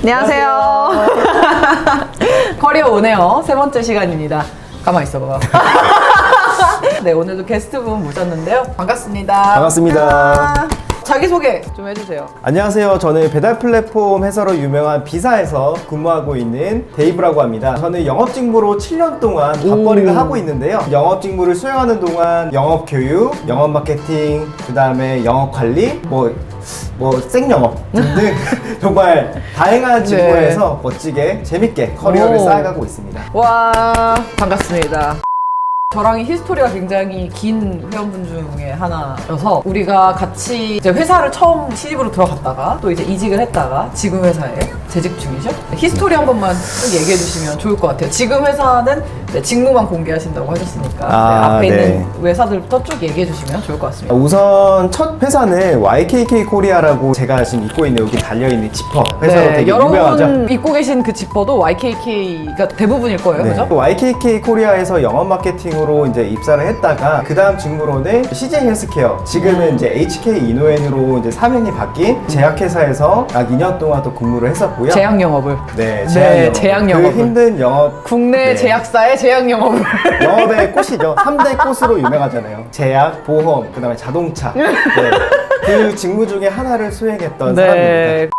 안녕하세요. 커리어 오네요. 세 번째 시간입니다. 가만히 있어봐요. 네, 오늘도 게스트분 모셨는데요. 반갑습니다. 반갑습니다. 자기소개 좀 해주세요. 안녕하세요. 저는 배달 플랫폼 회사로 유명한 비사에서 근무하고 있는 데이브라고 합니다. 저는 영업 직무로 7년 동안 밥벌이를 하고 있는데요. 영업 직무를 수행하는 동안 영업 교육, 영업 마케팅, 그 다음에 영업 관리, 생영업 등등 정말 다양한 직무에서 멋지게 재밌게 커리어를 쌓아가고 있습니다. 와, 반갑습니다. 저랑 히스토리가 굉장히 긴 회원분 중에 하나여서 우리가 같이 이제 회사를 처음 시집으로 들어갔다가 또 이제 이직을 했다가 지금 회사에 재직 중이죠? 히스토리 한 번만 쭉 얘기해 주시면 좋을 것 같아요. 지금 회사는 직무만 공개하신다고 하셨으니까 앞에 있는 회사들부터 쭉 얘기해 주시면 좋을 것 같습니다. 우선 첫 회사는 YKK 코리아라고 제가 지금 입고 있는 여기 달려있는 지퍼 회사로 되게 유명하죠. 여러분 입고 계신 그 지퍼도 YKK가 대부분일 거예요, 그죠? YKK 코리아에서 영업 마케팅으로 이제 입사를 했다가 그 다음 직무로는 CJ 헬스케어, 지금은 이제 HK 이노엔으로 이제 사명이 바뀐 제약회사에서 약 2년 동안 또 근무를 했었고요. 제약 영업을. 네, 제약 영업을. 그 힘든 영업. 국내 제약사의 제약 영업을. 영업의 꽃이죠. 3대 꽃으로 유명하잖아요. 제약, 보험, 그 다음에 자동차. 네. 그 직무 중에 하나를 수행했던 사람입니다.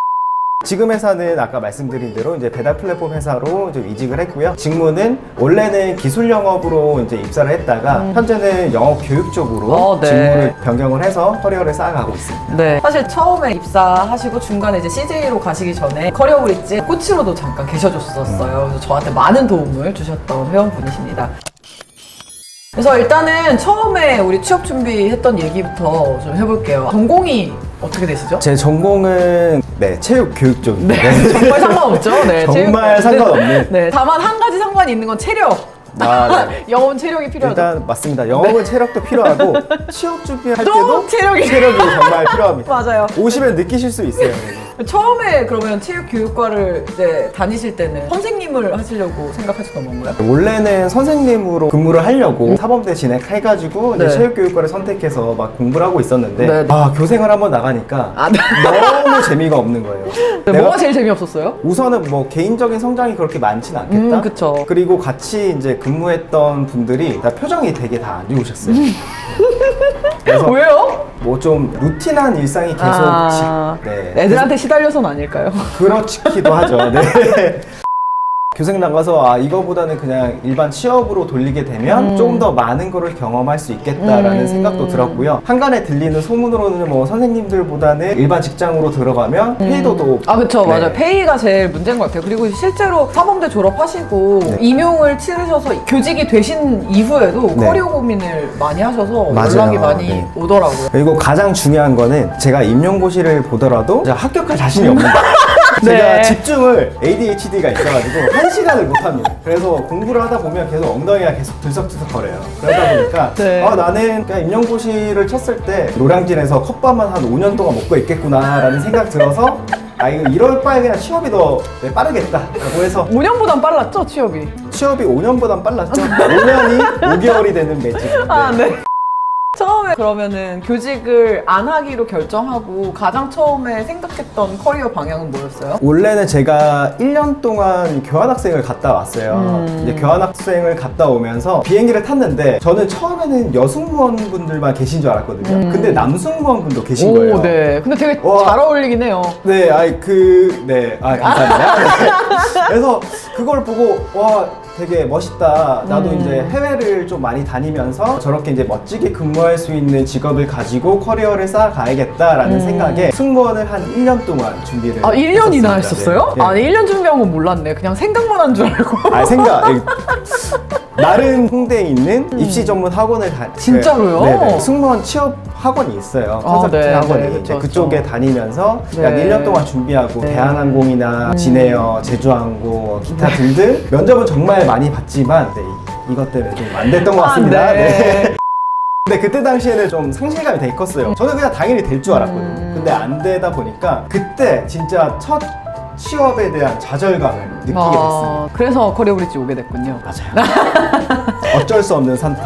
지금 회사는 아까 말씀드린 대로 이제 배달 플랫폼 회사로 좀 이직을 했고요. 직무는 원래는 기술 영업으로 이제 입사를 했다가 현재는 영업 교육 쪽으로 직무를 변경을 해서 커리어를 쌓아가고 있습니다. 네. 사실 처음에 입사하시고 중간에 이제 CJ로 가시기 전에 커리어 브릿지 코치로도 잠깐 계셔줬었어요. 그래서 저한테 많은 도움을 주셨던 회원분이십니다. 그래서 일단은 처음에 우리 취업 준비했던 얘기부터 좀 해볼게요. 전공이 어떻게 되시죠? 제 전공은 체육 교육 쪽입니다. 네, 정말 상관없죠. 네, 정말 상관없는. 네, 다만 한 가지 상관이 있는 건 체력. 네. 영업은 체력이 필요하죠. 일단 맞습니다. 영업은 체력도 필요하고 취업 준비할 때도 체력이 정말 필요합니다. 맞아요. 오시면 느끼실 수 있어요. 처음에 그러면 체육교육과를 이제 다니실 때는 선생님을 하시려고 생각하셨던 건가요? 원래는 선생님으로 근무를 하려고 사범대 진학해가지고 이제 체육교육과를 선택해서 막 공부를 하고 있었는데 교생을 한번 나가니까 너무 재미가 없는 거예요. 뭐가 제일 재미없었어요? 우선은 개인적인 성장이 그렇게 많진 않겠다. 그쵸. 그리고 같이 이제 근무했던 분들이 다 표정이 되게 다 안 좋으셨어요. 그래서 왜요? 좀 루틴한 일상이 계속 애들한테 시달려서는 아닐까요? 그렇기도 하죠. 네. 교생 나가서 이거보다는 그냥 일반 취업으로 돌리게 되면 조금 더 많은 거를 경험할 수 있겠다라는 생각도 들었고요. 한간에 들리는 소문으로는 선생님들보다는 일반 직장으로 들어가면 페이도도 그쵸. 맞아요. 페이가 제일 문제인 것 같아요. 그리고 실제로 사범대 졸업하시고 임용을 치르셔서 교직이 되신 이후에도 커리어 고민을 많이 하셔서 연락이 많이 오더라고요. 그리고 가장 중요한 거는 제가 임용고시를 보더라도 합격할 자신이 없는 거예요. 제가 집중을 ADHD가 있어가지고 1시간을 못합니다. 그래서 공부를 하다 보면 계속 엉덩이가 계속 들썩들썩 거려요. 그러다 보니까 나는 그냥 임용고시를 쳤을 때 노량진에서 컵밥만 한 5년 동안 먹고 있겠구나 라는 생각 들어서 이거 이럴 바에 그냥 취업이 더 빠르겠다 라고 해서 5년보단 빨랐죠, 취업이? 취업이 5년보단 빨랐죠. 5년이 5개월이 되는 매직. 네. 처음에 그러면은 교직을 안 하기로 결정하고 가장 처음에 생각했던 커리어 방향은 뭐였어요? 원래는 제가 1년 동안 교환학생을 갔다 왔어요. 이제 교환학생을 갔다 오면서 비행기를 탔는데 저는 처음에는 여승무원분들만 계신 줄 알았거든요. 근데 남승무원분도 계신 거예요. 네. 근데 되게 잘 어울리긴 해요. 네, 감사합니다. 그래서 그걸 보고 되게 멋있다. 나도 이제 해외를 좀 많이 다니면서 저렇게 이제 멋지게 근무할 수 있는 직업을 가지고 커리어를 쌓아가야겠다라는 생각에 승무원을 한 1년 동안 준비를 1년이나 했었어요? 네. 아니, 1년 준비한 건 몰랐네. 그냥 생각만 한 줄 알고. 나름 홍대에 있는 입시 전문 학원을 진짜로요? 네네. 승무원 취업 학원이 있어요. 컨설팅 학원이. 그쪽에 다니면서 약 1년 동안 준비하고 대한항공이나 진에어, 제주항공, 기타 등등 면접은 정말 많이 봤지만 이것 때문에 좀 안 됐던 것 같습니다. 근데 그때 당시에는 좀 상실감이 되게 컸어요. 저는 그냥 당연히 될 줄 알았거든요. 근데 안 되다 보니까 그때 진짜 첫 취업에 대한 좌절감을 느끼게 됐습니다. 그래서 커리어 브릿지 오게 됐군요. 맞아요. 어쩔 수 없는 선택.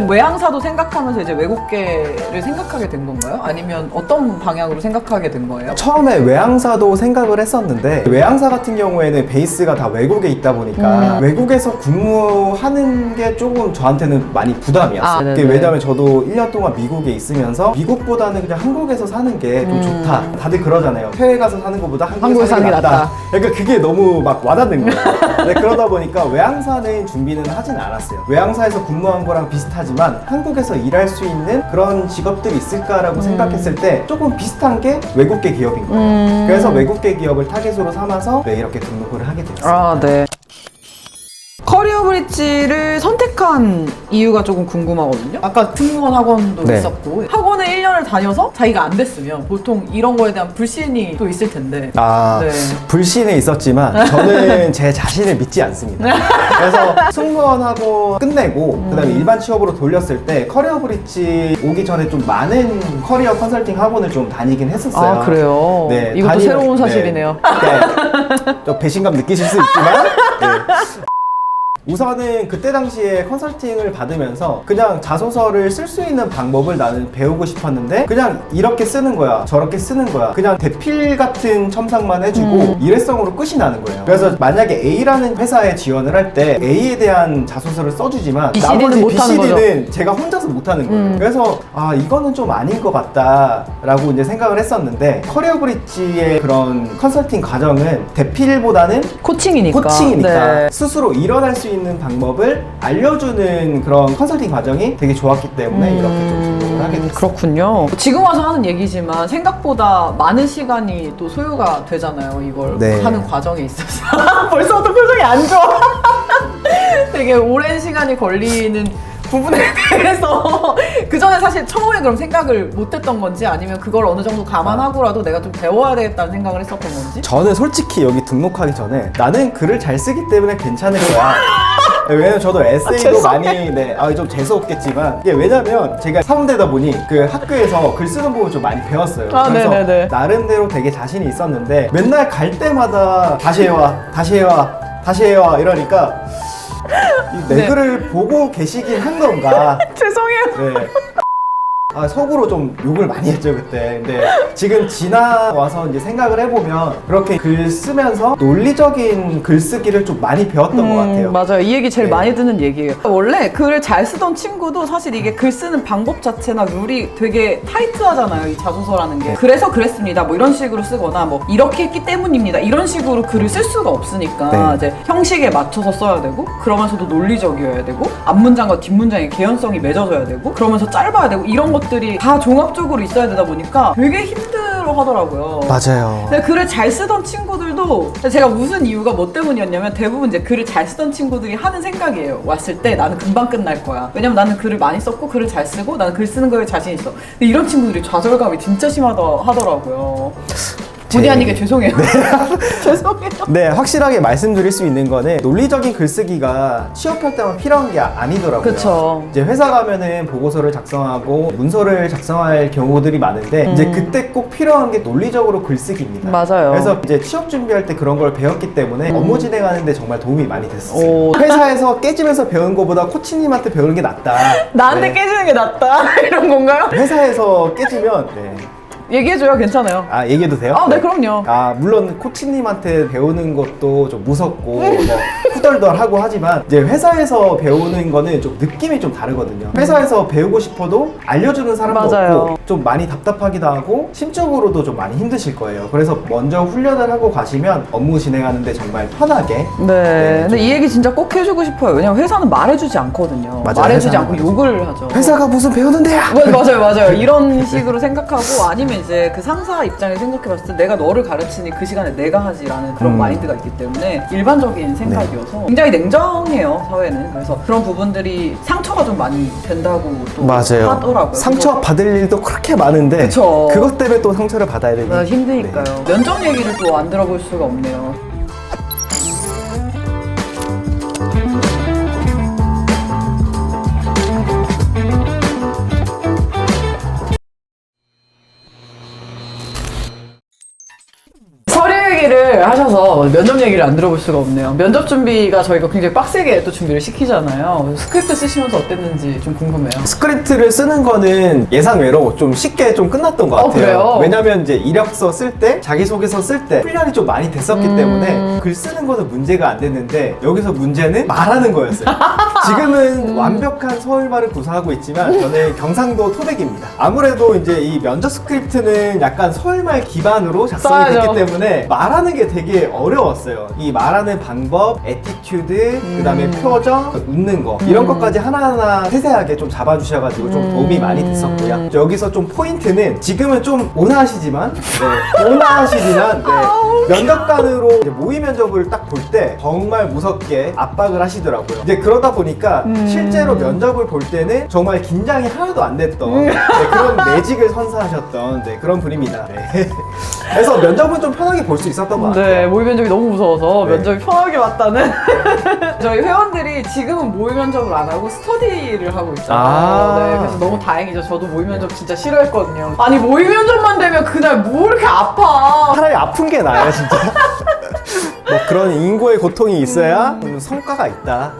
외항사도 생각하면서 이제 외국계를 생각하게 된 건가요? 아니면 어떤 방향으로 생각하게 된 거예요? 처음에 외항사도 생각을 했었는데 외항사 같은 경우에는 베이스가 다 외국에 있다 보니까 외국에서 근무하는 게 조금 저한테는 많이 부담이었어요. 아, 그게 왜냐면 저도 1년 동안 미국에 있으면서 미국보다는 그냥 한국에서 사는 게 좀 좋다. 다들 그러잖아요. 해외 가서 사는 것보다 한국에 사는 게 낫다. 그러니까 그게 너무 막 와닿는 거예요. 네, 그러다 보니까 외항사는 준비는 하진 않았어요. 외항사에서 근무한 거랑 비슷하지만 한국에서 일할 수 있는 그런 직업들이 있을까라고 생각했을 때 조금 비슷한 게 외국계 기업인 거예요. 그래서 외국계 기업을 타겟으로 삼아서 네, 이렇게 등록을 하게 됐어요. 아, 네. 커리어 브릿지를 선택한 이유가 조금 궁금하거든요. 아까 승무원 학원도 네. 있었고 학원에 1년을 다녀서 자기가 안 됐으면 보통 이런 거에 대한 불신이 또 있을 텐데. 아, 네. 불신은 있었지만 저는 제 자신을 믿지 않습니다. 그래서 승무원하고 끝내고 그다음에 일반 취업으로 돌렸을 때 커리어 브릿지 오기 전에 좀 많은 커리어 컨설팅 학원을 좀 다니긴 했었어요. 아, 그래요? 네, 이것도 새로운 사실이네요. 네. 좀 배신감 느끼실 수 있지만 네. 우선은 그때 당시에 컨설팅을 받으면서 그냥 자소서를 쓸 수 있는 방법을 나는 배우고 싶었는데 그냥 이렇게 쓰는 거야 저렇게 쓰는 거야 그냥 대필 같은 첨삭만 해주고 일회성으로 끝이 나는 거예요. 그래서 만약에 A라는 회사에 지원을 할 때 A에 대한 자소서를 써주지만 BCD 는 나머지 못하는 BCD는 제가 혼자서 못하는 거예요. 그래서 아 이거는 좀 아닌 것 같다라고 이제 생각을 했었는데 커리어 브릿지의 그런 컨설팅 과정은 대필보다는 코칭이니까. 코칭이니까 네. 스스로 일어날 수 있는 방법을 알려주는 그런 컨설팅 과정이 되게 좋았기 때문에 이렇게 좀 등록을 하게 됐어요. 그렇군요. 지금 와서 하는 얘기지만 생각보다 많은 시간이 또 소요가 되잖아요. 이걸 네. 하는 과정에 있어서. 벌써부터 표정이 안 좋아. 되게 오랜 시간이 걸리는 부분에 대해서 그 전에 사실 처음에 그럼 생각을 못했던 건지 아니면 그걸 어느 정도 감안하고라도 내가 좀 배워야 되겠다는 생각을 했었던 건지. 저는 솔직히 여기 등록하기 전에 나는 글을 잘 쓰기 때문에 괜찮을 거야. 왜냐면 저도 에세이도 많이 좀 재수없겠지만 이게 왜냐면 제가 사범대다 보니 그 학교에서 글 쓰는 부분 좀 많이 배웠어요. 아, 그래서 네네네. 나름대로 되게 자신이 있었는데 맨날 갈 때마다 다시 해와 다시 해와 다시 해와 이러니까 내 네. 글을 보고 계시긴 한 건가. 죄송해요. 네. 아, 속으로 좀 욕을 많이 했죠 그때. 근데 지금 지나와서 이제 생각을 해보면 그렇게 글 쓰면서 논리적인 글쓰기를 좀 많이 배웠던 것 같아요. 맞아요. 이 얘기 제일 네. 많이 듣는 얘기예요. 원래 글을 잘 쓰던 친구도 사실 이게 글 쓰는 방법 자체나 룰이 되게 타이트하잖아요. 이 자소서라는 게. 그래서 그랬습니다. 뭐 이런 식으로 쓰거나 뭐 이렇게 했기 때문입니다. 이런 식으로 글을 쓸 수가 없으니까 네. 이제 형식에 맞춰서 써야 되고 그러면서도 논리적이어야 되고 앞문장과 뒷문장의 개연성이 맺어져야 되고 그러면서 짧아야 되고 이런 것들이 다 종합적으로 있어야 되다 보니까 되게 힘들어 하더라고요. 맞아요. 근데 글을 잘 쓰던 친구들도 제가 무슨 이유가 뭐 때문이었냐면 대부분 이제 글을 잘 쓰던 친구들이 하는 생각이에요. 왔을 때 나는 금방 끝날 거야. 왜냐면 나는 글을 많이 썼고 글을 잘 쓰고 나는 글 쓰는 거에 자신 있어. 근데 이런 친구들이 좌절감이 진짜 심하다 하더라고요. 본의 아니게 죄송해요. 죄송해요. 네, 확실하게 말씀드릴 수 있는 거는 논리적인 글쓰기가 취업할 때만 필요한 게 아니더라고요. 그쵸. 이제 회사 가면은 보고서를 작성하고 문서를 작성할 경우들이 많은데 이제 그때 꼭 필요한 게 논리적으로 글쓰기입니다. 맞아요. 그래서 이제 취업 준비할 때 그런 걸 배웠기 때문에 업무 진행하는데 정말 도움이 많이 됐었어요. 오. 회사에서 깨지면서 배운 것보다 코치님한테 배우는 게 낫다. 나한테 네. 깨지는 게 낫다 이런 건가요? 회사에서 깨지면 네. 얘기해줘요. 괜찮아요. 아 얘기해도 돼요? 아, 네, 그럼요. 아 물론 코치님한테 배우는 것도 좀 무섭고 뭐 후덜덜하고 하지만 이제 회사에서 배우는 거는 좀 느낌이 좀 다르거든요. 회사에서 배우고 싶어도 알려주는 사람도 맞아요. 없고 좀 많이 답답하기도 하고 심적으로도 좀 많이 힘드실 거예요. 그래서 먼저 훈련을 하고 가시면 업무 진행하는데 정말 편하게 네. 근데 좀- 이 얘기 진짜 꼭 해주고 싶어요. 왜냐면 회사는 말해주지 않거든요. 맞아요. 말해주지 회사는 않고 말해주지 욕을 하죠. 회사가 무슨 배우는 데야! 맞아요, 맞아요. 이런 식으로 생각하고 아니면 이제 그 상사 입장에 생각해봤을 때 내가 너를 가르치니 그 시간에 내가 하지라는 그런 마인드가 있기 때문에 일반적인 생각이어서 굉장히 냉정해요, 사회는. 그래서 그런 부분들이 상처가 좀 많이 된다고 또 하더라고요. 상처 받을 일도 그렇게 많은데 그쵸. 그것 때문에 또 상처를 받아야 되니 그래서 힘드니까요. 네. 면접 얘기를 또 안 들어볼 수가 없네요. 서류 얘기를 하셔서 면접 얘기를 안 들어볼 수가 없네요. 면접 준비가 저희가 굉장히 빡세게 또 준비를 시키잖아요. 스크립트 쓰시면서 어땠는지 좀 궁금해요. 스크립트를 쓰는 거는 예상외로 좀 쉽게 좀 끝났던 것 같아요. 그래요? 왜냐면 이제 이력서 쓸 때, 자기소개서 쓸 때 훈련이 좀 많이 됐었기 때문에 글 쓰는 거는 문제가 안 됐는데 여기서 문제는 말하는 거였어요. 지금은 완벽한 서울말을 구사하고 있지만 저는 경상도 토백입니다. 아무래도 이제 이 면접 스크립트는 약간 서울말 기반으로 작성이 됐기 써야죠. 때문에 말하는 게 되게 어려웠어요. 이 말하는 방법, 애티튜드, 그다음에 표정, 웃는 거 이런 것까지 하나하나 세세하게 좀 잡아주셔가지고 좀 도움이 많이 됐었고요. 여기서 좀 포인트는 지금은 좀 온화하시지만 온화하시지만 면접관으로 이제 모의 면접을 딱 볼 때 정말 무섭게 압박을 하시더라고요. 이제 그러다 보니까 실제로 면접을 볼 때는 정말 긴장이 하나도 안 됐던 그런 매직을 선사하셨던 그런 분입니다. 네. 그래서 면접은 좀 편하게 볼 수 있었던 것 같아요. 네, 모의 면접이 너무 무서워서 네. 면접이 편하게 왔다는 저희 회원들이 지금은 모의 면접을 안 하고 스터디를 하고 있잖아요. 네, 그래서 너무 다행이죠. 저도 모의 면접 진짜 싫어했거든요. 아니 모의 면접만 되면 그날 뭐 이렇게 아파. 차라리 아픈 게 나아요, 진짜. 뭐 그런 인고의 고통이 있어야 성과가 있다.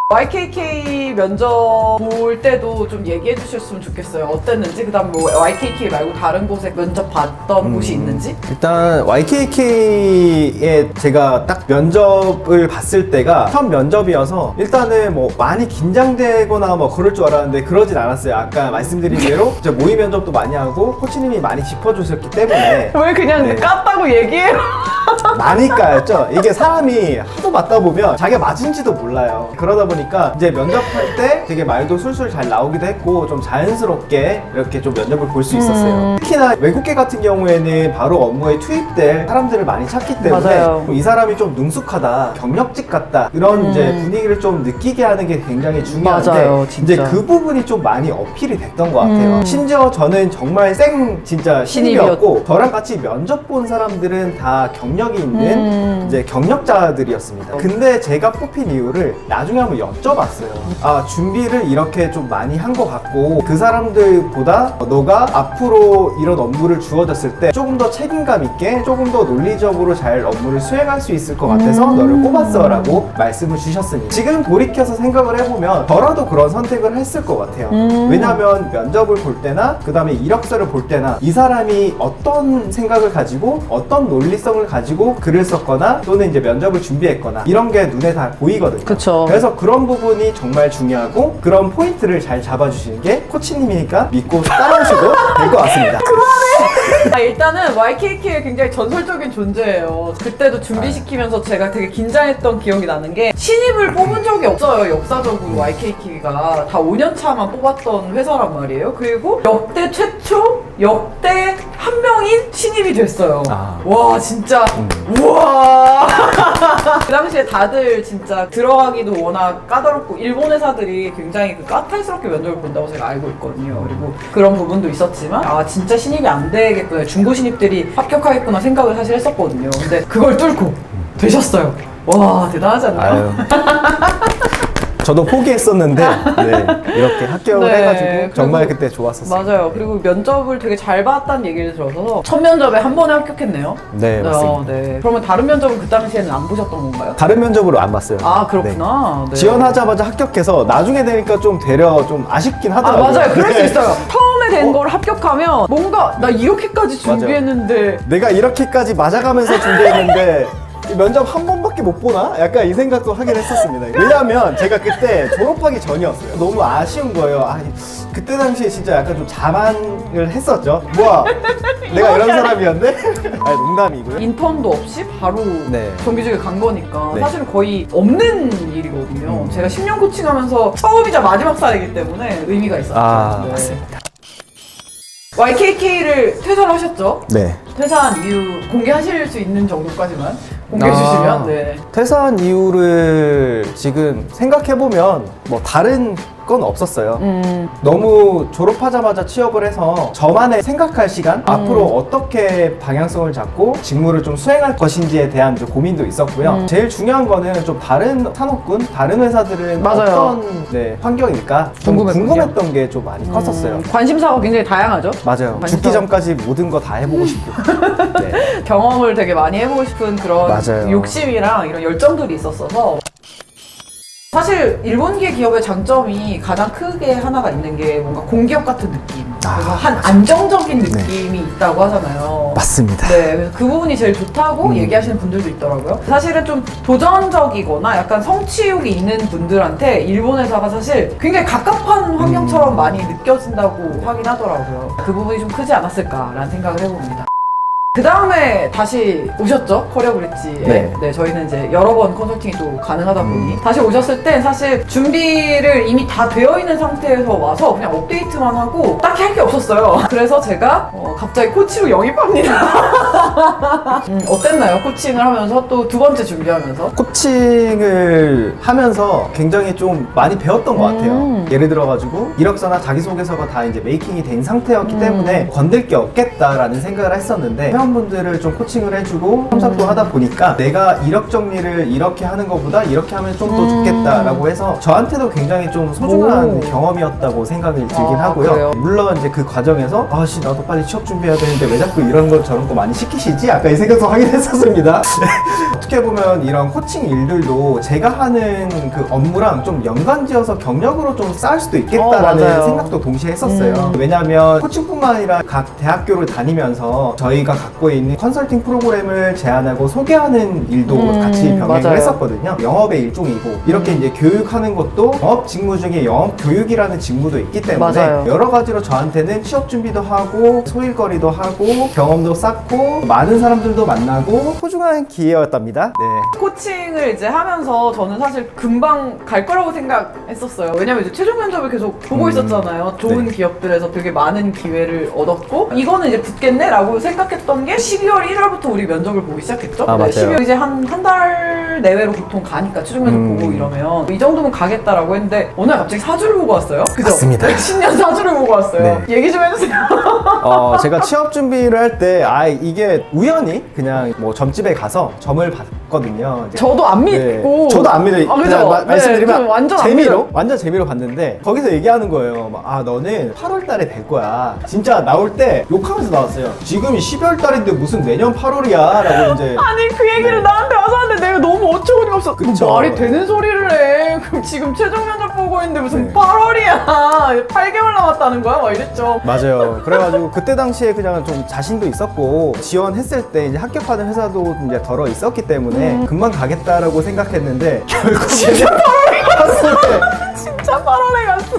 YKK 면접 볼 때도 좀 얘기해 주셨으면 좋겠어요. 어땠는지, 그 다음 뭐 YKK 말고 다른 곳에 면접 봤던 곳이 있는지? 일단 YKK에 제가 딱 면접을 봤을 때가 첫 면접이어서 일단은 뭐 많이 긴장되거나 뭐 그럴 줄 알았는데 그러진 않았어요. 아까 말씀드린 대로 이제 모의 면접도 많이 하고 코치님이 많이 짚어주셨기 때문에 왜 그냥 네. 깠다고 얘기해요? 많이 까였죠. 이게 사람이 하도 맞다 보면 자기가 맞은지도 몰라요. 그러다 보니까 이제 면접할 때 되게 말도 술술 잘 나오기도 했고 좀 자연스럽게 이렇게 좀 면접을 볼 수 있었어요. 특히나 외국계 같은 경우에는 바로 업무에 투입될 사람들을 많이 찾기 때문에 맞아요. 이 사람이 좀 능숙하다, 경력직 같다 이런 이제 분위기를 좀 느끼게 하는 게 굉장히 중요한데 맞아요, 진짜. 이제 그 부분이 좀 많이 어필이 됐던 것 같아요. 심지어 저는 정말 진짜 신입이었고 저랑 같이 면접 본 사람들은 다 경력이 있는 이제 경력자들이었습니다. 근데 제가 뽑힌 이유를 나중에 한번 여쭤봤어요. 아, 준비를 이렇게 좀 많이 한 것 같고 그 사람들보다 너가 앞으로 이런 업무를 주어졌을 때 조금 더 책임감 있게 조금 더 논리적으로 잘 업무를 수행할 수 있을 것 같아서 너를 뽑았어 라고 말씀을 주셨으니 지금 돌이켜서 생각을 해보면 저라도 그런 선택을 했을 것 같아요. 왜냐하면 면접을 볼 때나 그 다음에 이력서를 볼 때나 이 사람이 어떤 생각을 가지고 어떤 논리성을 가지고 글을 썼거나 또는 이제 면접을 준비했거나 이런 게 눈에 다 보이거든요. 그쵸. 그래서 그런 부분이 정말 중요하고 그런 포인트를 잘 잡아주시는 게 코치님이니까 믿고 따라오셔도 될 것 같습니다. 일단은 YKK의 굉장히 전설적인 존재예요. 그때도 준비시키면서 제가 되게 긴장했던 기억이 나는 게 신입을 뽑은 적이 없어요. 역사적으로 YKK가 다 5년 차만 뽑았던 회사란 말이에요. 그리고 역대 최초 역대 한 명인 신입이 됐어요. 와 진짜 우와. 그 당시에 다들 진짜 들어가기도 워낙 까다롭고 일본 회사들이 굉장히 그 까탈스럽게 면접을 본다고 제가 알고 있거든요. 그리고 그런 부분도 있었지만 아 진짜 신입이 안 되겠구나, 중고 신입들이 합격하겠구나 생각을 사실 했었거든요. 근데 그걸 뚫고 되셨어요. 와 대단하지 않나요? 아유. 저도 포기했었는데 이렇게 합격을 네, 해가지고 정말 그리고- 그때 좋았었어요. 맞아요. 그리고 면접을 되게 잘 봤다는 얘기를 들어서 첫 면접에 한 번에 합격했네요. 네, 맞습니다. 네. 그러면 다른 면접은 그 당시에는 안 보셨던 건가요? 다른 면접으로 안 봤어요. 아 그렇구나. 네. 지원하자마자 합격해서 나중에 되니까 좀 되려 좀 아쉽긴 아 하더라고요. 맞아요. 그럴 수 네. 있어요. 처음에 된 걸 합격하면 뭔가 나 이렇게까지 준비했는데 내가 이렇게까지 맞아가면서 준비했는데 이 면접 한 번밖에 못 보나? 약간 이 생각도 하긴 했었습니다. 왜냐면 제가 그때 졸업하기 전이었어요. 너무 아쉬운 거예요. 아니, 그때 당시에 진짜 약간 좀 자만을 했었죠. 뭐야, 내가 이런 사람이었네? 아니, 농담이고요. 인턴도 없이 바로 네. 정규직에 간 거니까 네. 사실은 거의 없는 일이거든요. 제가 10년 코칭하면서 처음이자 마지막 살이기 때문에 의미가 있었죠. 네. 맞습니다. YKK를 퇴사를 하셨죠? 네. 퇴사한 이유 공개하실 수 있는 정도까지만 공개해 주시면 네. 퇴사한 이유를 지금 생각해보면 뭐 다른 건 없었어요. 너무 졸업하자마자 취업을 해서 저만의 생각할 시간, 앞으로 어떻게 방향성을 잡고 직무를 좀 수행할 것인지에 대한 좀 고민도 있었고요. 제일 중요한 거는 좀 다른 산업군, 다른 회사들은 맞아요. 어떤 환경일까 좀 궁금했던 게 좀 많이 컸었어요. 관심사가 굉장히 다양하죠? 맞아요. 관심사. 죽기 전까지 모든 거 다 해보고 싶고. 네. 경험을 되게 많이 해보고 싶은 그런 맞아요. 욕심이랑 이런 열정들이 있었어서 사실 일본계 기업의 장점이 가장 크게 하나가 있는 게 뭔가 공기업 같은 느낌 그래서 한 안정적인 느낌이 있다고 하잖아요. 맞습니다. 네, 그래서 그 부분이 제일 좋다고 얘기하시는 분들도 있더라고요. 사실은 좀 도전적이거나 약간 성취욕이 있는 분들한테 일본 회사가 사실 굉장히 갑갑한 환경처럼 많이 느껴진다고 하긴 하더라고요. 그 부분이 좀 크지 않았을까라는 생각을 해봅니다. 그 다음에 다시 오셨죠? 커리어 브릿지에. 네, 저희는 이제 여러 번 컨설팅이 또 가능하다 보니 다시 오셨을 땐 사실 준비를 이미 다 되어 있는 상태에서 와서 그냥 업데이트만 하고 딱히 할 게 없었어요. 그래서 제가 갑자기 코치로 영입합니다. 어땠나요? 코칭을 하면서 또 두 번째 준비하면서? 코칭을 하면서 굉장히 좀 많이 배웠던 것 같아요. 예를 들어가지고 이력서나 자기소개서가 다 이제 메이킹이 된 상태였기 때문에 건들 게 없겠다라는 생각을 했었는데 회원분들을 좀 코칭을 해주고 참석도 하다 보니까 내가 이력 정리를 이렇게 하는 것보다 이렇게 하면 좀 더 좋겠다라고 해서 저한테도 굉장히 좀 소중한 경험이었다고 생각이 들긴 하고요. 그래요? 물론 이제 그 과정에서 아씨 나도 빨리 취업 준비해야 되는데 왜 자꾸 이런 거 저런 거 많이 시키시지? 약간 이 생각도 하긴 했었습니다. 어떻게 보면 이런 코칭 일들도 제가 하는 그 업무랑 좀 연관지어서 경력으로 좀 쌓을 수도 있겠다라는 생각도 동시에 했었어요. 왜냐하면 코칭뿐만 아니라 각 대학교를 다니면서 저희가 갖고 있는 컨설팅 프로그램을 제안하고 소개하는 일도 같이 병행을 했었거든요. 영업의 일종이고 이렇게 이제 교육하는 것도 영업 직무 중에 영업 교육이라는 직무도 있기 때문에 여러 가지로 저한테는 취업 준비도 하고 소일거리도 하고 경험도 쌓고 많은 사람들도 만나고 소중한 기회였답니다. 네. 코칭을 이제 하면서 저는 사실 금방 갈 거라고 생각했었어요. 왜냐면 이제 최종 면접을 계속 보고 있었잖아요. 좋은 기업들에서 되게 많은 기회를 얻었고 이거는 이제 붙겠네 라고 생각했던 게 12월 1월부터 우리 면접을 보기 시작했죠. 맞아요. 12월 이제 한 달 내외로 보통 가니까 최종 면접 보고 이러면 이 정도면 가겠다라고 했는데 어느 날 갑자기 사주를 보고 왔어요. 그죠? 맞습니다. 10년 사주를 보고 왔어요. 얘기 좀 해주세요. 제가 취업 준비를 할 때 이게 우연히 그냥 뭐 점집에 가서 점을 봤거든요. 저도 안 믿고 저도 안 믿어요. 그죠? 말씀드리면 완전 완전 재미로 봤는데 거기서 얘기하는 거예요. 너는 8월 달에 될 거야. 진짜 나올 때 욕하면서 나왔어요. 지금이 12월 달인데 무슨 내년 8월이야 라고 이제 아니 그 얘기를 나한테 와서 하는데 내가 너무 어처구니가 없어. 그쵸. 말이 되는 소리를 해. 그럼 지금 최종 면접 보고 있는데 무슨 8월이야 8개월 남았다는 거야? 막 이랬죠. 맞아요. 그래가지고 그때 당시에 그냥 좀 자신도 있었고 지원했을 때 이제 합격하는 회사도 이제 덜어 있었기 때문에 금방 가겠다라고 생각했는데 결국 진짜 8월에 갔어. 진짜 8월에 갔어.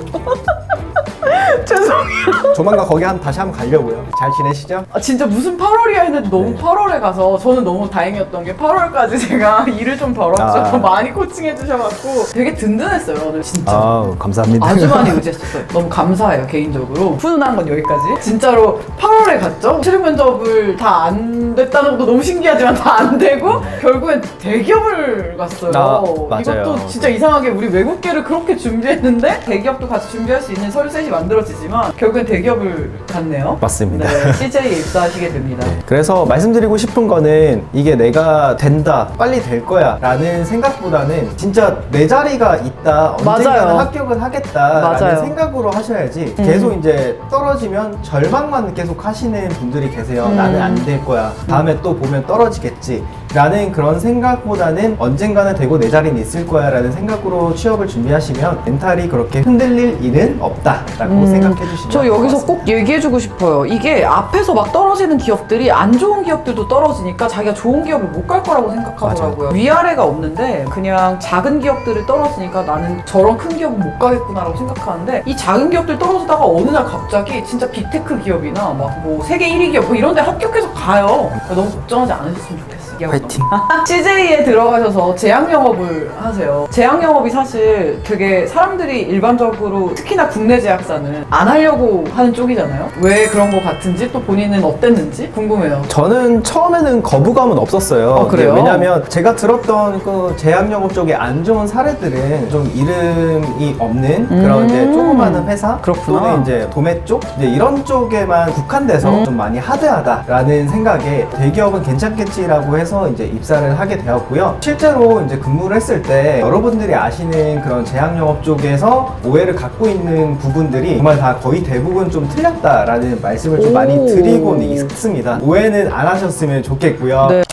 죄송해요. 조만간 거기 다시 한번 가려고요. 잘 지내시죠? 진짜 무슨 8월이야 했는데 너무 8월에 가서 저는 너무 다행이었던 게 8월까지 제가 일을 좀 벌었죠. 많이 코칭해 주셔갖고 되게 든든했어요 오늘 진짜. 감사합니다. 아주 많이 의지했었어요. 너무 감사해요 개인적으로. 훈훈한 건 여기까지. 진짜로 8월에 갔죠. 최종 면접을 다 안 됐다는 것도 너무 신기하지만 다 안 되고 결국엔 대기업을 갔어요. 맞아요. 이것도 진짜 이상하게 우리 외국계를 그렇게 준비했는데 대기업도 같이 준비할 수 있는 서류셋이 만들어지지만 결국엔 대기업을 갔네요. 맞습니다. 네, CJ에 입사하시게 됩니다. 그래서 말씀드리고 싶은 거는 이게 내가 된다, 빨리 될 거야 라는 생각보다는 진짜 내 자리가 있다, 언젠가는 합격을 하겠다라는 생각으로 하셔야지 계속 이제 떨어지면 절망만 계속 하시는 분들이 계세요. 나는 안 될 거야. 다음에 또 보면 떨어지겠지. 라는 그런 생각보다는 언젠가는 되고 내 자리는 있을 거야 라는 생각으로 취업을 준비하시면 멘탈이 그렇게 흔들릴 일은 없다라고 생각해 주시면 저 여기서 꼭 얘기해주고 싶어요. 이게 앞에서 막 떨어지는 기업들이 안 좋은 기업들도 떨어지니까 자기가 좋은 기업을 못 갈 거라고 생각하더라고요. 위아래가 없는데 그냥 작은 기업들을 떨어지니까 나는 저런 큰 기업은 못 가겠구나 라고 생각하는데 이 작은 기업들 떨어지다가 어느 날 갑자기 진짜 빅테크 기업이나 막 뭐 세계 1위 기업 뭐 이런 데 합격해서 가요. 너무 걱정하지 않으셨으면 좋겠어요. 화이팅! CJ에 들어가셔서 제약 영업을 하세요. 제약 영업이 사실 되게 사람들이 일반적으로 특히나 국내 제약사는 안 하려고 하는 쪽이잖아요. 왜 그런 거 같은지 또 본인은 어땠는지 궁금해요. 저는 처음에는 거부감은 없었어요. 그래요? 왜냐면 제가 들었던 그 제약 영업 쪽에 안 좋은 사례들은 좀 이름이 없는 그런 이제 조그마한 회사 그렇구나. 또는 이제 도매 쪽 이제 이런 쪽에만 국한돼서 좀 많이 하드하다라는 생각에 대기업은 괜찮겠지라고 해서 해서 이제 입사를 하게 되었고요. 실제로 이제 근무를 했을 때 여러분들이 아시는 그런 제약영업 쪽에서 오해를 갖고 있는 부분들이 정말 다 거의 대부분 좀 틀렸다라는 말씀을 좀 많이 드리고는 있습니다. 오해는 안 하셨으면 좋겠고요. 네.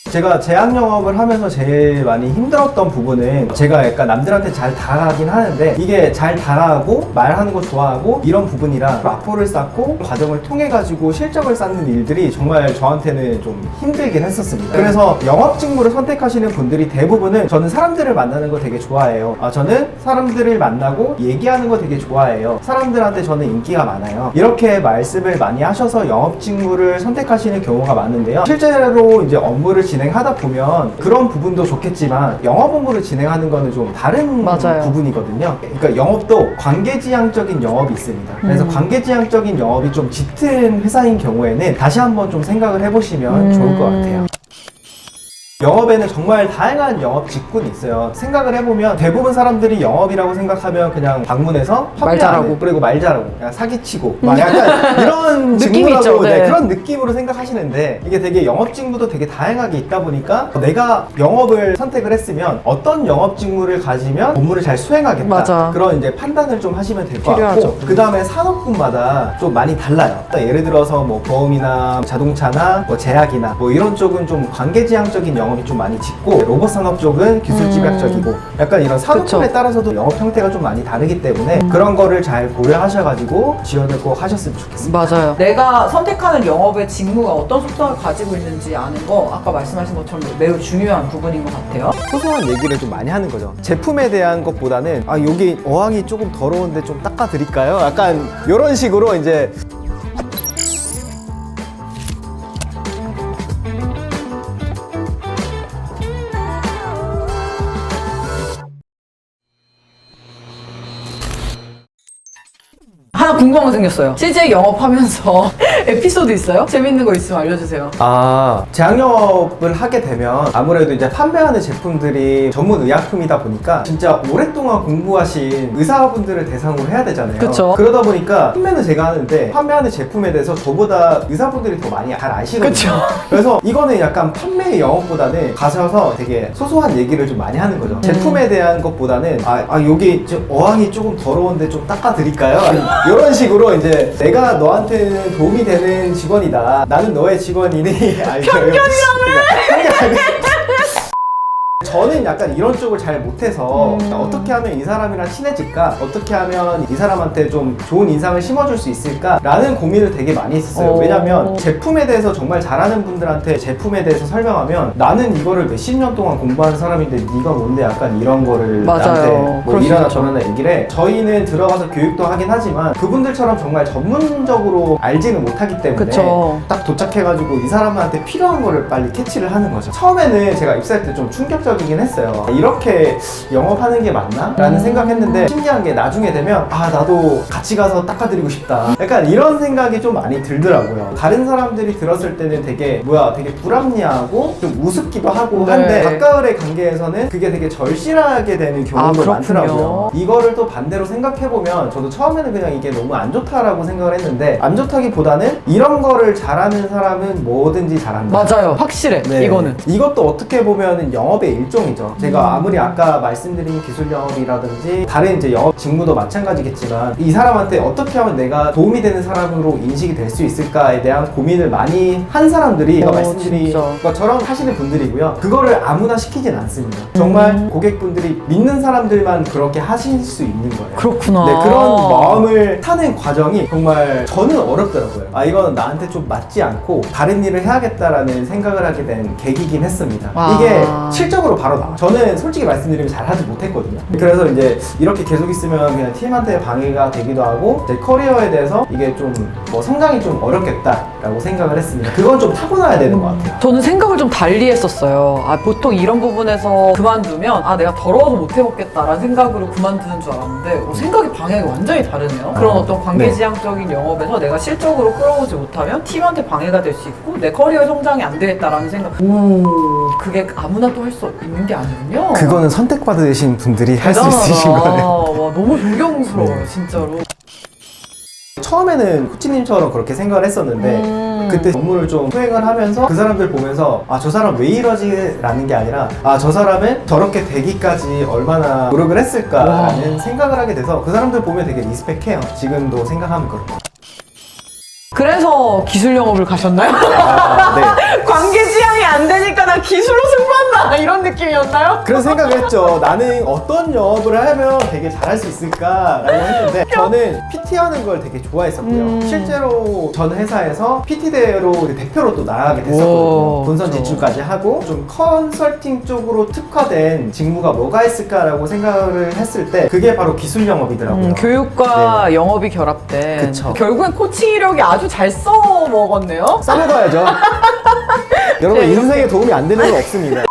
제가 제약영업을 하면서 제일 많이 힘들었던 부분은 제가 약간 남들한테 잘 다가가긴 하는데 이게 잘 다가가고 말하는 거 좋아하고 이런 부분이라 라포를 쌓고 과정을 통해 가지고 실적을 쌓는 일들이 정말 저한테는 좀 힘들긴 했었습니다. 그래서 영업 직무를 선택하시는 분들이 대부분은 저는 사람들을 만나는 거 되게 좋아해요. 저는 사람들을 만나고 얘기하는 거 되게 좋아해요. 사람들한테 저는 인기가 많아요. 이렇게 말씀을 많이 하셔서 영업 직무를 선택하시는 경우가 많은데요. 실제로 이제 업무를 진행하다 보면 그런 부분도 좋겠지만 영업 업무를 진행하는 거는 좀 다른 맞아요. 부분이거든요. 그러니까 영업도 관계지향적인 영업이 있습니다. 그래서 관계지향적인 영업이 좀 짙은 회사인 경우에는 다시 한번 좀 생각을 해보시면 좋을 것 같아요. 영업에는 정말 다양한 영업 직군이 있어요. 생각을 해보면 대부분 사람들이 영업이라고 생각하면 그냥 방문해서 말 잘하고 그리고 말 잘하고 그냥 사기치고 막 약간 이런 느낌이 직무라고 있죠. 네. 그런 느낌으로 생각하시는데 이게 되게 영업 직무도 되게 다양하게 있다 보니까 내가 영업을 선택을 했으면 어떤 영업 직무를 가지면 업무를 잘 수행하겠다. 맞아. 그런 이제 판단을 좀 하시면 될 것 필요하죠. 같고 그 다음에 산업군마다 좀 많이 달라요. 예를 들어서 뭐 보험이나 자동차나 뭐 제약이나 뭐 이런 쪽은 좀 관계지향적인 영업이 좀 많이 짙고 로봇 산업 쪽은 기술 집약적이고 약간 이런 산업군에 그쵸. 따라서도 영업 형태가 좀 많이 다르기 때문에 그런 거를 잘 고려하셔가지고 지원을 꼭 하셨으면 좋겠습니다. 맞아요. 내가 선택하는 영업의 직무가 어떤 속성을 가지고 있는지 아는 거 아까 말씀하신 것처럼 매우 중요한 부분인 것 같아요. 소소한 얘기를 좀 많이 하는 거죠. 제품에 대한 것보다는 여기 어항이 조금 더러운데 좀 닦아드릴까요? 약간 이런 식으로 이제 하나 궁금한 거 생겼어요. CJ 영업하면서 에피소드 있어요? 재밌는 거 있으면 알려주세요. 제약영업을 하게 되면 아무래도 이제 판매하는 제품들이 전문 의약품이다 보니까 진짜 오랫동안 공부하신 의사분들을 대상으로 해야 되잖아요. 그쵸. 그러다 보니까 판매는 제가 하는데 판매하는 제품에 대해서 저보다 의사분들이 더 많이 잘 아시거든요. 그쵸. 그래서 이거는 약간 판매 영업보다는 가셔서 되게 소소한 얘기를 좀 많이 하는 거죠. 제품에 대한 것보다는 여기 어항이 조금 더러운데 좀 닦아드릴까요? 이런 식으로 이제 내가 너한테는 도움이 되는 직원이다. 나는 너의 직원이니. 편견이라며. 저는 약간 이런 쪽을 잘 못해서 어떻게 하면 이 사람이랑 친해질까? 어떻게 하면 이 사람한테 좀 좋은 인상을 심어줄 수 있을까? 라는 고민을 되게 많이 했었어요. 왜냐면 제품에 대해서 정말 잘하는 분들한테 제품에 대해서 설명하면 나는 이거를 몇십 년 동안 공부하는 사람인데 네가 뭔데 약간 이런 거를 맞아요. 나한테 뭐 그럴 수 이러나 있죠. 저러나 얘기를 해. 저희는 들어가서 교육도 하긴 하지만 그분들처럼 정말 전문적으로 알지는 못하기 때문에 그쵸. 딱 도착해가지고 이 사람한테 필요한 거를 빨리 캐치를 하는 거죠. 처음에는 제가 입사할 때 좀 충격적이긴 했어요. 이렇게 영업하는 게 맞나? 라는 생각했는데 신기한 게 나중에 되면 나도 같이 가서 닦아드리고 싶다. 약간 이런 생각이 좀 많이 들더라고요. 다른 사람들이 들었을 때는 되게 되게 불합리하고 좀 우습기도 하고 한데 가까울의 관계에서는 그게 되게 절실하게 되는 경우도 많더라고요. 이거를 또 반대로 생각해보면 저도 처음에는 그냥 이게 너무 안 좋다라고 생각을 했는데 안 좋다기보다는 이런 거를 잘하는 사람은 뭐든지 잘한다. 맞아요. 확실해. 이거는. 이것도 어떻게 보면 영업의 일종이죠. 제가 아무리 아까 말씀드린 기술 영업이라든지 다른 이제 영업 직무도 마찬가지겠지만 이 사람한테 어떻게 하면 내가 도움이 되는 사람으로 인식이 될 수 있을까에 대한 고민을 많이 한 사람들이 제가 말씀드린 것처럼 하시는 분들이고요. 그거를 아무나 시키진 않습니다. 정말 고객분들이 믿는 사람들만 그렇게 하실 수 있는 거예요. 그렇구나. 네, 그런 마음을 타는 과정이 정말 저는 어렵더라고요. 이건 나한테 좀 맞지 않고 다른 일을 해야겠다라는 생각을 하게 된 계기긴 했습니다. 이게 실적으로 바로 나와요. 저는 솔직히 말씀드리면 잘하지 못했거든요. 그래서 이제 이렇게 계속 있으면 그냥 팀한테 방해가 되기도 하고 제 커리어에 대해서 이게 좀 성장이 좀 어렵겠다라고 생각을 했습니다. 그건 좀 타고나야 되는 것 같아요. 저는 생각을 좀 달리 했었어요. 보통 이런 부분에서 그만두면 내가 더러워서 못 해먹겠다라는 생각으로 그만두는 줄 알았는데 생각의 방향이 완전히 다르네요. 그런 어떤 관계지향적인 영업에서 내가 실적으로 끌어오지 못하면 팀한테 방해가 될 수 있고 내 커리어 성장이 안 되겠다라는 생각. 그게 아무나 또 할 수 있는 게 아니군요. 그거는 선택받으신 분들이 할 수 있으신 거예요. 와, 너무 존경스러워요, 진짜로. 처음에는 코치님처럼 그렇게 생각을 했었는데 그때 업무를 좀 수행을 하면서 그 사람들 보면서 아, 저 사람 왜 이러지? 라는 게 아니라 아, 저 사람은 저렇게 되기까지 얼마나 노력을 했을까라는 생각을 하게 돼서 그 사람들 보면 되게 리스펙해요. 지금도 생각하면 그렇고. 그래서 기술 영업을 가셨나요? 아, 네. 관계 지향이 안 되니까 나 기술로 승부한다 이런 느낌이었나요? 그런 생각을 했죠. 나는 어떤 영업을 하면 되게 잘할 수 있을까라고 했는데 저는 PT 하는 걸 되게 좋아했었고요. 실제로 전 회사에서 PT 대회로 대표로 또 나가게 됐었거든요. 오, 본선 그렇죠. 진출까지 하고 좀 컨설팅 쪽으로 특화된 직무가 뭐가 있을까라고 생각을 했을 때 그게 바로 기술 영업이더라고요. 교육과 영업이 결합된 그쵸. 결국엔 코칭 이력이 아주 잘 써먹었네요. 써먹어야죠. 여러분 네, 이렇게. 인생에 도움이 안 되는 건 없습니다.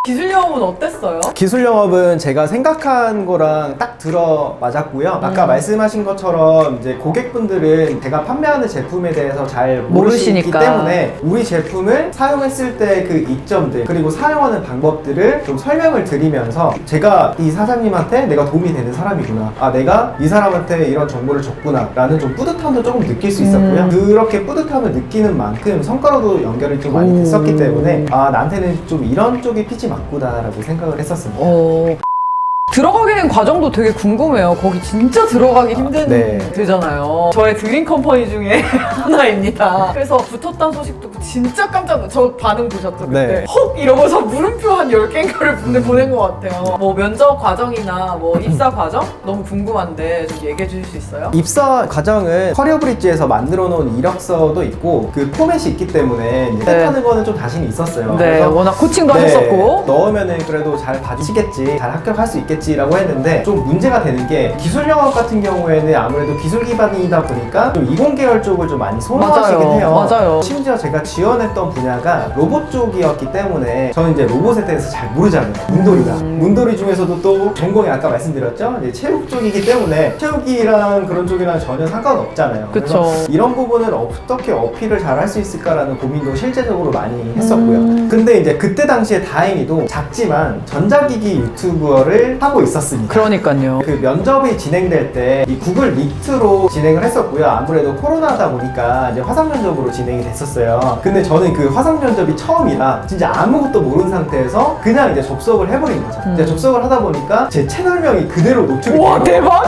기술 영업은 어땠어요? 기술 영업은 제가 생각한 거랑 딱 들어 맞았고요. 아까 말씀하신 것처럼 이제 고객분들은 제가 판매하는 제품에 대해서 잘 모르시기 모르시니까. 때문에 우리 제품을 사용했을 때 그 이점들 그리고 사용하는 방법들을 좀 설명을 드리면서 제가 이 사장님한테 내가 도움이 되는 사람이구나. 아, 내가 이 사람한테 이런 정보를 줬구나. 라는 좀 뿌듯함도 조금 느낄 수 있었고요. 그렇게 뿌듯함을 느끼는 만큼 성과로도 연결이 좀 많이 됐었기 때문에 아, 나한테는 좀 이런 쪽이 피치 맞구나라고 생각을 했었습니다. 들어가게 된 과정도 되게 궁금해요. 거기 진짜 들어가기 힘든 네. 데잖아요. 저의 드림 컴퍼니 중에 하나입니다. 그래서 붙었다는 소식 듣고 진짜 깜짝 놀랐어요. 저 반응 보셨죠? 그때 네. 헉! 이러고서 물음표 한 10개인가를 보낸 것 같아요. 뭐 면접 과정이나 뭐 입사 과정? 너무 궁금한데 좀 얘기해 주실 수 있어요? 입사 과정은 커리어 브릿지에서 만들어 놓은 이력서도 있고 그 포맷이 있기 때문에 이제 네. 택하는 거는 좀 자신이 있었어요. 네, 그래서 워낙 코칭도 네, 하셨었고. 넣으면은 그래도 잘 봐주시겠지, 잘 합격할 수 있겠지라고 했는데 좀 문제가 되는 게 기술 영업 같은 경우에는 아무래도 기술 기반이다 보니까 좀 이공계열 쪽을 좀 많이 선호하시긴 맞아요. 해요. 맞아요. 심지어 제가 지원했던 분야가 로봇 쪽이었기 때문에 저는 이제 로봇에 대해서 잘 모르잖아요. 문돌이가. 문돌이 중에서도 또 전공이 아까 말씀드렸죠? 이제 체육 쪽이기 때문에 체육이랑 그런 쪽이랑 전혀 상관없잖아요. 그쵸. 그래서 이런 부분을 어떻게 어필을 잘 할 수 있을까라는 고민도 실제적으로 많이 했었고요. 근데 이제 그때 당시에 다행히도 작지만 전자기기 유튜버를 하고 있었습니다. 그러니까요. 그 면접이 진행될 때 이 구글 미트로 진행을 했었고요. 아무래도 코로나다 보니까 이제 화상 면접으로 진행이 됐었어요. 근데 저는 그 화상 면접이 처음이라 진짜 아무것도 모르는 상태에서 그냥 이제 접속을 해버린 거죠. 이제 접속을 하다 보니까 제 채널명이 그대로 노출이 와, 돼요. 대박!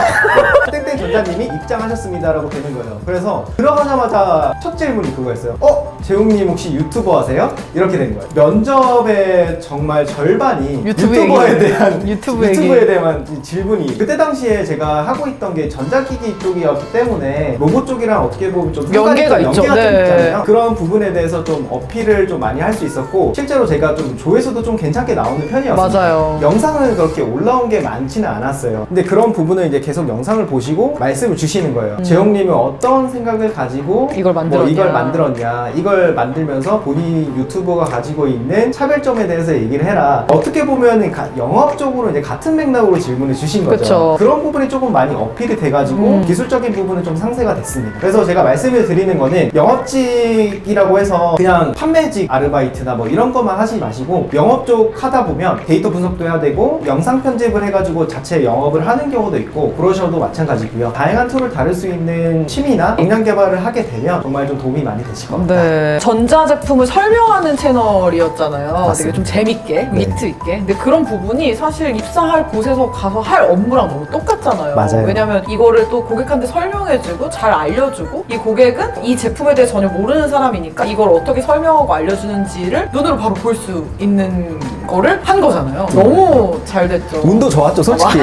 땡땡 전자님이 입장하셨습니다라고 되는 거예요. 그래서 들어가자마자 첫 질문이 그거였어요. 재웅님 혹시 유튜버 하세요? 이렇게 된 거예요. 면접의 정말 절반이 유튜브 유튜버에 얘기. 대한 유튜브에 대한 질문이 그때 당시에 제가 하고 있던 게 전자기기 쪽이었기 때문에 로봇 쪽이랑 어떻게 보면 좀 연계가 있죠. 좀 네. 있잖아요. 그런 부분에 대해서 좀 어필을 좀 많이 할 수 있었고 실제로 제가 좀 조회수도 좀 괜찮게 나오는 편이었어요. 맞아요. 영상은 그렇게 올라온 게 많지는 않았어요. 근데 그런 부분을 이제 계속 영상을 보시고 말씀을 주시는 거예요. 재홍님은 어떤 생각을 가지고 이걸 만들었냐. 이걸 만들었냐. 이걸 만들면서 본인 유튜버가 가지고 있는 차별점에 대해서 얘기를 해라. 어떻게 보면은 영업적으로 이제 같은 맥락으로 질문을 주신 거죠. 그쵸. 그런 부분이 조금 많이 어필이 돼가지고 기술적인 부분은 좀 상쇄가 됐습니다. 그래서 제가 말씀을 드리는 거는 영업직이라고 해서 그냥 판매직 아르바이트나 뭐 이런 것만 하지 마시고 영업 쪽 하다 보면 데이터 분석도 해야 되고 영상 편집을 해가지고 자체 영업을 하는 경우도 있고 브로셔도 마찬가지고요. 다양한 툴을 다룰 수 있는 취미나 역량 개발을 하게 되면 정말 좀 도움이 많이 되실 겁니다. 네. 전자제품을 설명하는 채널이었잖아요. 되게 맞습니다. 좀 재밌게, 네. 위트 있게. 근데 그런 부분이 사실 입사할 곳에서 가서 할 업무랑 너무 똑같잖아요. 맞아요. 왜냐면 이거를 또 고객한테 설명해주고 잘 알려주고 이 고객은 이 제품에 대해 전혀 모르는 사람이니까 이걸 어떻게 설명하고 알려주는지를 눈으로 바로 볼 수 있는 거를 한 거잖아요. 너무 잘 됐죠. 운도 좋았죠, 솔직히.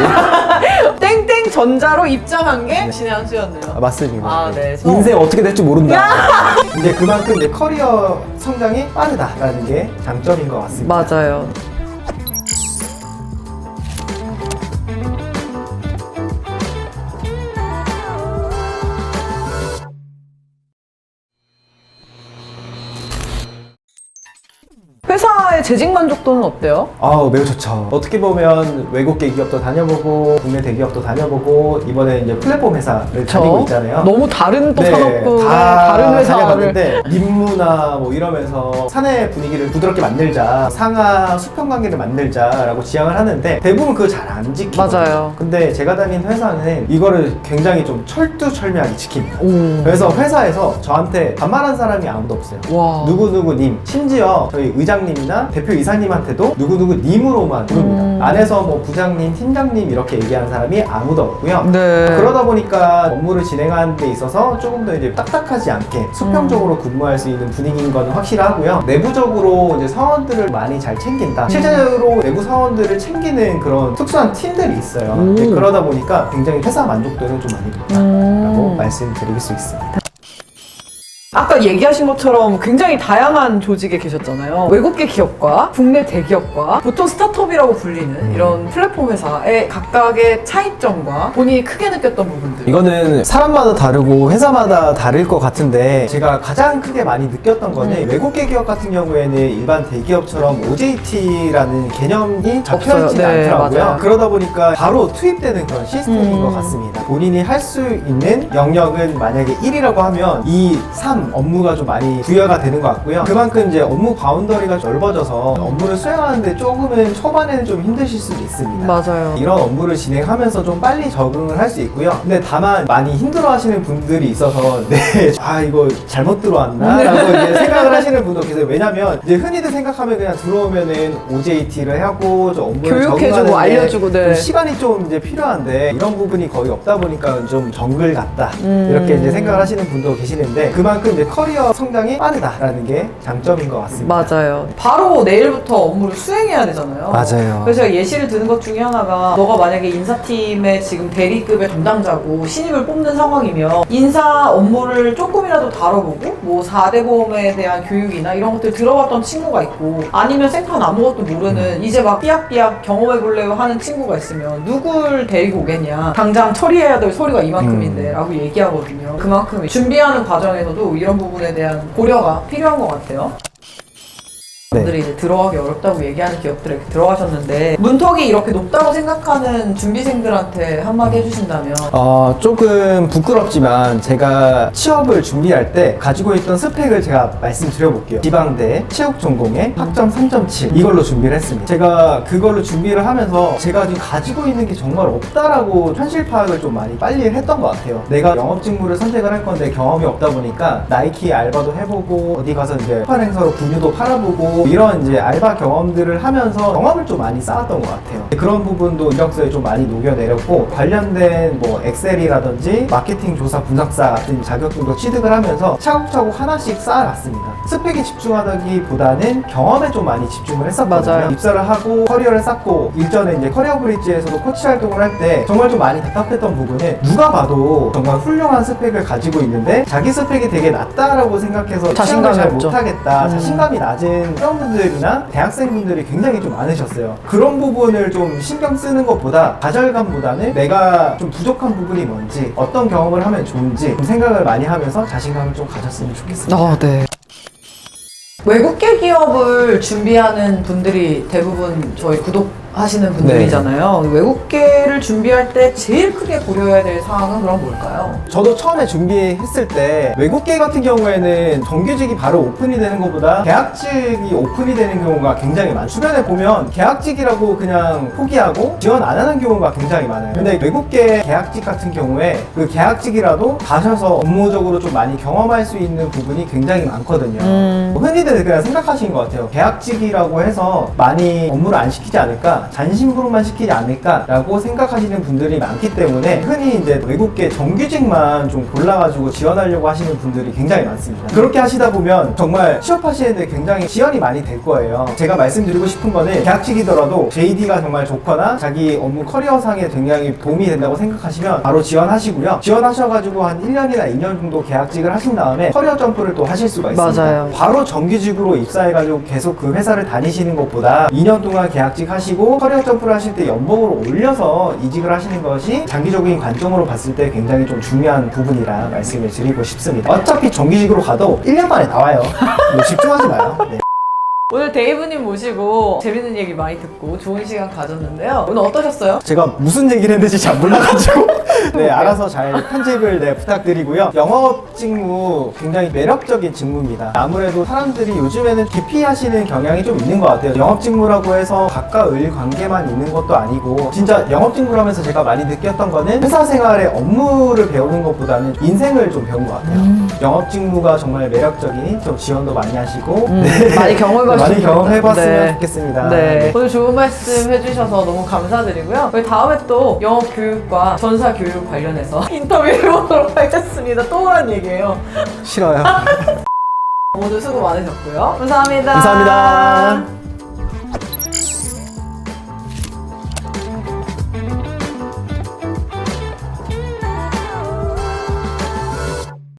땡땡 전자로 입장한 게 신의 한 수였네요. 맞습니다. 아, 네. 인생 어떻게 될지 모른다. 이제 그만큼 이제 커리어 성장이 빠르다라는 게 장점인 것 같습니다. 맞아요. 회사의 재직 만족도는 어때요? 매우 좋죠. 어떻게 보면 외국계 기업도 다녀보고 국내 대기업도 다녀보고 이번에 이제 플랫폼 회사를 다니고 있잖아요. 너무 다른 또 네, 산업군의 다 다른 회사를 있는데 림무나 뭐 이러면서 사내 분위기를 부드럽게 만들자, 상하 수평 관계를 만들자라고 지향을 하는데 대부분 그거 잘 안 지키거든요. 맞아요. 근데 제가 다니는 회사는 이거를 굉장히 좀 철두철미하게 지킵니다. 오. 그래서 회사에서 저한테 반말한 사람이 아무도 없어요. 와. 누구누구님, 심지어 저희 의장님이나 대표 이사님한테도 누구누구님으로만 부릅니다. 안에서 뭐 부장님, 팀장님 이렇게 얘기하는 사람이 아무도 없고요. 네. 그러다 보니까 업무를 진행하는 데 있어서 조금 더 이제 딱딱하지 않게 수평적으로 근무할 수 있는 분위기인 건 확실하고요. 내부적으로 이제 사원들을 많이 잘 챙긴다. 실제로 내부 사원들을 챙기는 그런 특수한 팀들이 있어요. 네, 그러다 보니까 굉장히 회사 만족도는 좀 많이 높다라고 말씀드릴 수 있습니다. 아까 얘기하신 것처럼 굉장히 다양한 조직에 계셨잖아요. 외국계 기업과 국내 대기업과 보통 스타트업이라고 불리는 이런 플랫폼 회사의 각각의 차이점과 본인이 크게 느꼈던 부분들. 이거는 사람마다 다르고 회사마다 다를 것 같은데 제가 가장 크게 많이 느꼈던 거는 외국계 기업 같은 경우에는 일반 대기업처럼 OJT라는 개념이 잡혀있지가 없어요. 네, 않더라고요. 맞아요. 그러다 보니까 바로 투입되는 그런 시스템인 것 같습니다. 본인이 할 수 있는 영역은 만약에 1이라고 하면 2, 3 업무가 좀 많이 부여가 되는 것 같고요. 그만큼 이제 업무 바운더리가 넓어져서 업무를 수행하는데 조금은 초반에는 좀 힘드실 수도 있습니다. 맞아요. 이런 업무를 진행하면서 좀 빨리 적응을 할 수 있고요. 근데 다만 많이 힘들어 하시는 분들이 있어서 이거 잘못 들어왔나? 라고 이제 생각을 하시는 분도 계세요. 왜냐면 이제 흔히들 생각하면 그냥 들어오면은 OJT를 하고 좀 업무를 교육해주고 적응하는데 알려주고, 네. 좀 시간이 좀 이제 필요한데 이런 부분이 거의 없다 보니까 좀 정글 같다. 이렇게 이제 생각을 하시는 분도 계시는데 그만큼 이제 커리어 성장이 빠르다라는 게 장점인 것 같습니다. 맞아요. 바로 내일부터 업무를 수행해야 되잖아요. 맞아요. 그래서 제가 예시를 드는 것 중에 하나가 너가 만약에 인사팀의 지금 대리급의 담당자고 신입을 뽑는 상황이면 인사 업무를 조금이라도 다뤄보고 뭐 4대 보험에 대한 교육이나 이런 것들 들어봤던 친구가 있고 아니면 생판 아무것도 모르는 이제 막 삐약삐약 경험해볼래요 하는 친구가 있으면 누굴 데리고 오겠냐. 당장 처리해야 될 서류가 이만큼인데 라고 얘기하거든요. 그만큼 준비하는 과정에서도 이런 부분에 대한 고려가 필요한 것 같아요. 분들이 이제 들어가기 어렵다고 얘기하는 기업들에 들어가셨는데 문턱이 이렇게 높다고 생각하는 준비생들한테 한마디 해주신다면 조금 부끄럽지만 제가 취업을 준비할 때 가지고 있던 스펙을 제가 말씀드려볼게요. 지방대 체육전공에 학점 3.7 이걸로 준비를 했습니다. 제가 그걸로 준비를 하면서 제가 지금 가지고 있는 게 정말 없다라고 현실 파악을 좀 많이 빨리 했던 것 같아요. 내가 영업직무를 선택을 할 건데 경험이 없다 보니까 나이키 알바도 해보고 어디 가서 이제 판행사로 분유도 팔아보고 이런 이제 알바 경험들을 하면서 경험을 좀 많이 쌓았던 것 같아요. 그런 부분도 이력서에 좀 많이 녹여내렸고 관련된 뭐 엑셀이라든지 마케팅 조사 분석사 같은 자격증도 취득을 하면서 차곡차곡 하나씩 쌓아놨습니다. 스펙에 집중하기보다는 경험에 좀 많이 집중을 했었거든요. 맞아요. 입사를 하고 커리어를 쌓고 일전에 이제 커리어 브릿지에서도 코치 활동을 할 때 정말 좀 많이 답답했던 부분은 누가 봐도 정말 훌륭한 스펙을 가지고 있는데 자기 스펙이 되게 낮다라고 생각해서 자신감이 취업을 잘 없죠. 못하겠다. 자신감이 낮은 회원분들이나 대학생분들이 굉장히 좀 많으셨어요. 그런 부분을 좀 신경 쓰는 것보다 좌절감보다는 내가 좀 부족한 부분이 뭔지 어떤 경험을 하면 좋은지 좀 생각을 많이 하면서 자신감을 좀 가졌으면 좋겠습니다. 네. 외국계 기업을 준비하는 분들이 대부분 저희 구독하시는 분들이잖아요. 외국계를 준비할 때 제일 크게 고려해야 될 사항은 그럼 뭘까요? 저도 처음에 준비했을 때 외국계 같은 경우에는 정규직이 바로 오픈이 되는 것보다 계약직이 오픈이 되는 경우가 굉장히 많아요. 주변에 보면 계약직이라고 그냥 포기하고 지원 안 하는 경우가 굉장히 많아요. 근데 외국계 계약직 같은 경우에 그 계약직이라도 가셔서 업무적으로 좀 많이 경험할 수 있는 부분이 굉장히 많거든요. 흔히들 그냥 생각하시는 것 같아요. 계약직이라고 해서 많이 업무를 안 시키지 않을까, 잔심부름만 시키지 않을까라고 생각하시는 분들이 많기 때문에 흔히 이제 외국계 정규직만 좀 골라가지고 지원하려고 하시는 분들이 굉장히 많습니다. 그렇게 하시다 보면 정말 취업하시는데 굉장히 지연이 많이 될 거예요. 제가 말씀드리고 싶은 거는 계약직이더라도 JD가 정말 좋거나 자기 업무 커리어상에 굉장히 도움이 된다고 생각하시면 바로 지원하시고요. 지원하셔가지고 한 1년이나 2년 정도 계약직을 하신 다음에 커리어 점프를 또 하실 수가 있습니다. 맞아요. 바로 정규직으로 입사해가지고 계속 그 회사를 다니시는 것보다 2년 동안 계약직 하시고 커리어 점프를 하실 때 연봉을 올려서 이직을 하시는 것이 장기적인 관점으로 봤을 때 굉장히 좀 중요한 부분이라 말씀을 드리고 싶습니다. 어차피 정규직으로 가도 1년 만에 나와요. 집중하지 마요. 네. 오늘 데이브님 모시고 재밌는 얘기 많이 듣고 좋은 시간 가졌는데요. 오늘 어떠셨어요? 제가 무슨 얘기를 했는지 잘 몰라가지고 네, 알아서 잘 편집을 부탁드리고요. 영업 직무 굉장히 매력적인 직무입니다. 아무래도 사람들이 요즘에는 기피하시는 경향이 좀 있는 것 같아요. 영업 직무라고 해서 가까 을 관계만 있는 것도 아니고 진짜 영업 직무를 하면서 제가 많이 느꼈던 거는 회사 생활의 업무를 배우는 것보다는 인생을 좀 배운 것 같아요. 영업 직무가 정말 매력적인, 좀 지원도 많이 하시고 많이 많이 경험해봤으면 좋겠습니다. 네. 오늘 좋은 말씀 해주셔서 너무 감사드리고요. 우리 다음에 또 영업 교육과 전사 교육 관련해서 인터뷰 해보도록 하겠습니다. 또 한 얘기예요. 싫어요. 모두 수고 많으셨고요. 감사합니다. 감사합니다.